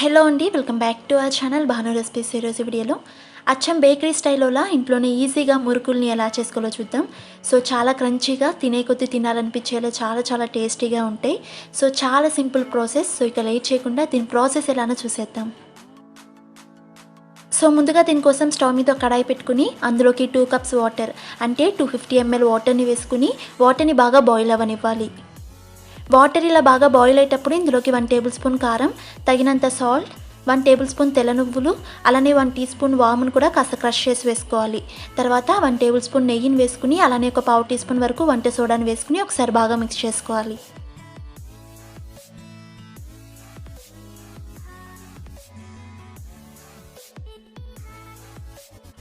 Hello అండి, welcome back to our channel Bhanu recipes. ఈరోజు వీడియోలో అచ్చం బేకరీ స్టైల్లోలా ఇంట్లోనే ఈజీగా మురుకుల్ని ఎలా చేసుకోవాలో చూద్దాం. సో చాలా క్రంచీగా తినే కొద్దీ తినాలనిపించేలా చాలా టేస్టీగా ఉంటాయి. సో చాలా సింపుల్ ప్రాసెస్. సో ఇక లేట్ చేయకుండా దీని ప్రాసెస్ ఎలానో చూసేద్దాం. సో ముందుగా దీనికోసం స్టవ్ మీద కడాయి పెట్టుకుని అందులోకి 2 కప్స్ వాటర్ అంటే 250 ml వాటర్ని వేసుకుని వాటర్ని బాగా బాయిల్ అవ్వనివ్వాలి. వాటర్ ఇలా బాగా బాయిల్ అయ్యేటప్పుడు ఇందులోకి 1 టేబుల్ స్పూన్ కారం, తగినంత సాల్ట్, 1 టేబుల్ స్పూన్ తెల్ల నువ్వులు, అలానే 1 టీ స్పూన్ వామును కూడా కాస్త క్రష్ చేసి వేసుకోవాలి. తర్వాత 1 టేబుల్ స్పూన్ నెయ్యిని వేసుకుని అలానే ఒక పావు టీ స్పూన్ వరకు వంట సోడాని వేసుకుని ఒకసారి బాగా మిక్స్ చేసుకోవాలి.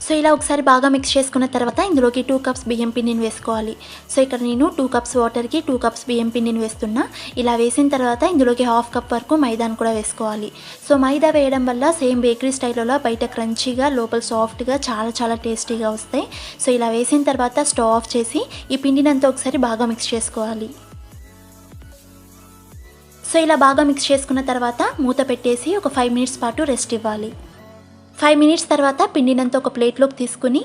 సో ఇలా ఒకసారి బాగా మిక్స్ చేసుకున్న తర్వాత ఇందులోకి 2 కప్స్ బియ్యం పిండిని వేసుకోవాలి. సో ఇక్కడ నేను 2 కప్స్ వాటర్కి 2 కప్స్ బియ్యం పిండిని వేస్తున్నా. ఇలా వేసిన తర్వాత ఇందులోకి 1/2 కప్ వరకు మైదాను కూడా వేసుకోవాలి. సో మైదా వేయడం వల్ల సేమ్ బేకరీ స్టైల్లో బయట క్రంచీగా లోపల సాఫ్ట్గా చాలా టేస్టీగా వస్తాయి. సో ఇలా వేసిన తర్వాత స్టవ్ ఆఫ్ చేసి ఈ పిండినంతా ఒకసారి బాగా మిక్స్ చేసుకోవాలి. సో ఇలా బాగా మిక్స్ చేసుకున్న తర్వాత మూత పెట్టేసి ఒక 5 మినిట్స్ పాటు రెస్ట్ ఇవ్వాలి. 5 మినిట్స్ తర్వాత పిండినంతా ఒక ప్లేట్లోకి తీసుకుని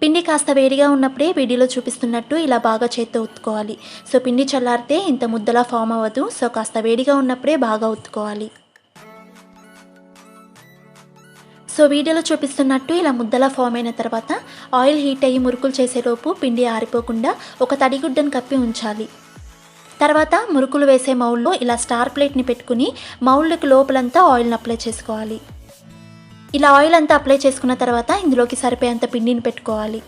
పిండి కాస్త వేడిగా ఉన్నప్పుడే వీడియోలో చూపిస్తున్నట్టు ఇలా బాగా చేత్తో ఉత్తుకోవాలి. సో పిండి చల్లారితే ఇంత ముద్దలా ఫామ్ అవ్వదు. సో కాస్త వేడిగా ఉన్నప్పుడే బాగా ఉత్తుకోవాలి. సో వీడియోలో చూపిస్తున్నట్టు ఇలా ముద్దలా ఫామ్ అయిన తర్వాత ఆయిల్ హీట్ అయ్యి మురుకులు చేసేలోపు పిండి ఆరిపోకుండా ఒక తడిగుడ్డను కప్పి ఉంచాలి. తర్వాత మురుకులు వేసే మౌల్లో ఇలా స్టార్ ప్లేట్ని పెట్టుకుని మౌల్డ్కి లోపలంతా ఆయిల్ని అప్లై చేసుకోవాలి. ఇలా ఆయిల్ అంతా అప్లై చేసుకున్న తర్వాత ఇందులోకి సరిపోయేంత పిండిని పెట్టుకోవాలి.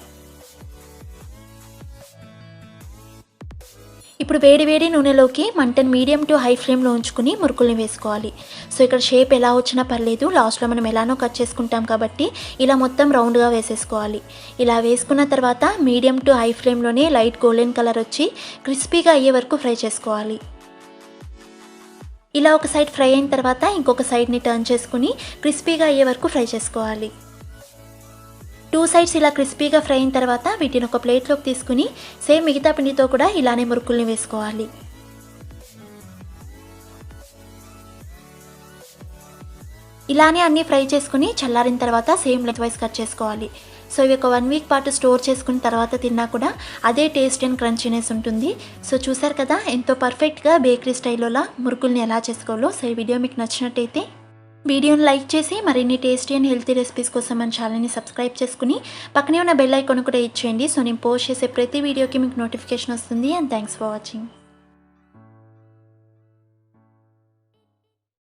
ఇప్పుడు వేడి నూనెలోకి మంటను మీడియం టు హై ఫ్లేమ్లో ఉంచుకుని మురుకుల్ని వేసుకోవాలి. సో ఇక్కడ షేప్ ఎలా వచ్చినా పర్లేదు, లాస్ట్లో మనం ఎలానో కట్ చేసుకుంటాం కాబట్టి ఇలా మొత్తం రౌండ్గా వేసేసుకోవాలి. ఇలా వేసుకున్న తర్వాత మీడియం టు హై ఫ్లేమ్లోనే లైట్ గోల్డెన్ కలర్ వచ్చి క్రిస్పీగా అయ్యే వరకు ఫ్రై చేసుకోవాలి. ఇలా ఒక సైడ్ ఫ్రై అయిన తర్వాత ఇంకొక సైడ్ని టర్న్ చేసుకుని క్రిస్పీగా అయ్యే వరకు ఫ్రై చేసుకోవాలి. 2 సైడ్స్ ఇలా క్రిస్పీగా ఫ్రై అయిన తర్వాత వీటిని ఒక ప్లేట్లోకి తీసుకుని సేమ్ మిగతా పిండితో కూడా ఇలానే మురుకుల్ని వేసుకోవాలి. ఇలానే అన్నీ ఫ్రై చేసుకుని చల్లారిన తర్వాత సేమ్ లెంత్ వైజ్ కట్ చేసుకోవాలి. సో ఇవి ఒక 1 వీక్ పాటు స్టోర్ చేసుకున్న తర్వాత తిన్నా కూడా అదే టేస్ట్ అండ్ క్రంచీనెస్ ఉంటుంది. సో చూసారు కదా ఎంతో పర్ఫెక్ట్గా బేకరీ స్టైల్లో మురుకుల్ని ఎలా చేసుకోవాలో. సో ఈ వీడియో మీకు నచ్చినట్టయితే వీడియోని లైక్ చేసి మరిన్ని టేస్టీ అండ్ హెల్తీ రెసిపీస్ కోసం మన ఛానల్ని సబ్స్క్రైబ్ చేసుకుని పక్కనే ఉన్న బెల్ ఐకాన్ కూడా ఇచ్చేయండి. సో నేను పోస్ట్ చేసే ప్రతి వీడియోకి మీకు నోటిఫికేషన్ వస్తుంది. And thanks for watching.